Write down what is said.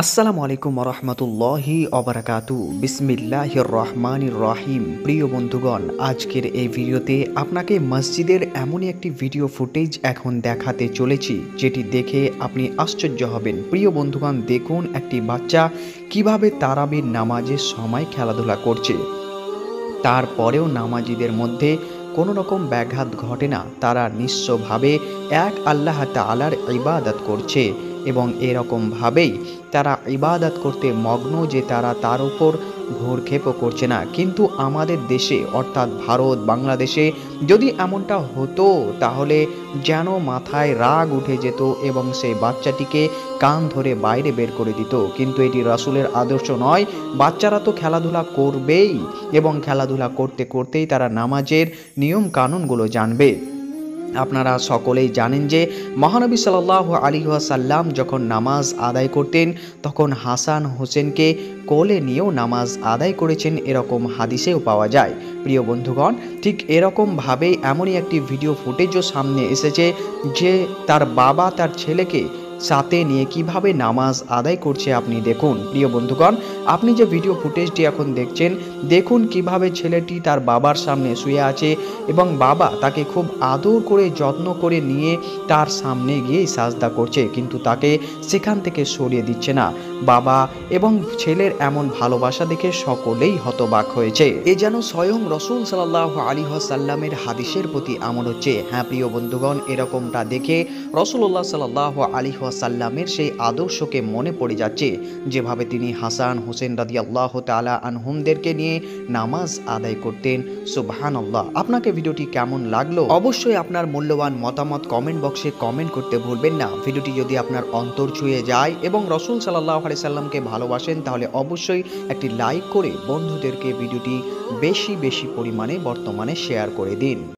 আসসালামু আলাইকুম রহমতুল্লাহি অবরাকাতু বিসমিল্লাহির রহমানির রহিম। প্রিয় বন্ধুগণ, আজকের এই ভিডিওতে আপনাকে মসজিদের এমনই একটি ভিডিও ফুটেজ এখন দেখাতে চলেছি যেটি দেখে আপনি আশ্চর্য হবেন। প্রিয় বন্ধুগণ, দেখুন একটি বাচ্চা কিভাবে তারাবির নামাজের সময় খেলাধুলা করছে। তারপরেও নামাজিদের মধ্যে কোনো রকম ব্যাঘাত ঘটে না, তারা নিঃস্বভাবে এক আল্লাহ তাআলার ইবাদত করছে এবং এরকমভাবেই তারা ইবাদত করতে মগ্ন যে তারা তার উপর ভ্রূক্ষেপও করছে না। কিন্তু আমাদের দেশে অর্থাৎ ভারত বাংলাদেশে যদি এমনটা হতো তাহলে যেন মাথায় রাগ উঠে যেত এবং সেই বাচ্চাটিকে কান ধরে বাইরে বের করে দিত। কিন্তু এটি রাসূলের আদর্শ নয়। বাচ্চারা তো খেলাধুলা করবেই এবং খেলাধুলা করতে করতেই তারা নামাজের নিয়ম কানুনগুলো জানবে। আপনারা সকলেই জানেন যে মহানবী সাল্লাল্লাহু আলাইহি ওয়াসাল্লাম যখন নামাজ আদায় করতেন তখন হাসান হোসেনকে কোলে নিয়েও নামাজ আদায় করেছেন, এরকম হাদিসেও পাওয়া যায়। প্রিয় বন্ধুগণ, ঠিক এরকমভাবেই এমনই একটি ভিডিও ফুটেজও সামনে এসেছে যে তার বাবা তার ছেলেকে সাথে নিয়ে কিভাবে নামাজ আদায় করছে। আপনি দেখুন প্রিয় বন্ধুগণ, আপনি যে ভিডিও ফুটেজটি এখন দেখছেন, দেখুন কিভাবে ছেলেটি তার বাবার সামনে শুয়ে আছে এবং বাবা তাকে খুব আদর করে যত্ন করে নিয়ে তার সামনে গিয়ে সাজদা করছে, কিন্তু তাকে সেখান থেকে সরিয়ে দিচ্ছে না। বাবা এবং ছেলের এমন ভালোবাসা দেখে সকলেই হতবাক হয়েছে। এ যেন স্বয়ং রাসূল সাল্লাল্লাহু আলাইহি ওয়াসাল্লামের হাদিসের প্রতি আমল হচ্ছে। হ্যাঁ প্রিয় বন্ধুগণ, এরকমটা দেখে রাসূলুল্লাহ সাল্লাল্লাহু আলাইহি ওয়াসাল্লামের সেই আদর্শকে মনে পড়ে যাচ্ছে, যেভাবে তিনি হাসান হোসেন রাদিয়াল্লাহু তাআলা আনহুমদেরকে নিয়ে নামাজ আদায় করতেন। সুবহানাল্লাহ। আপনাকে ভিডিওটি কেমন লাগলো অবশ্যই আপনার মূল্যবান মতামত কমেন্ট বক্সে কমেন্ট করতে ভুলবেন না। ভিডিওটি যদি আপনার অন্তর ছুঁয়ে যায় এবং রাসূল সাল্লাল্লাহু আলাইহি সাল্লামকে ভালোবাসেন তাহলে অবশ্যই একটি লাইক করে বন্ধুদেরকে ভিডিওটি বেশি বেশি পরিমাণে বর্তমানে শেয়ার করে দিন।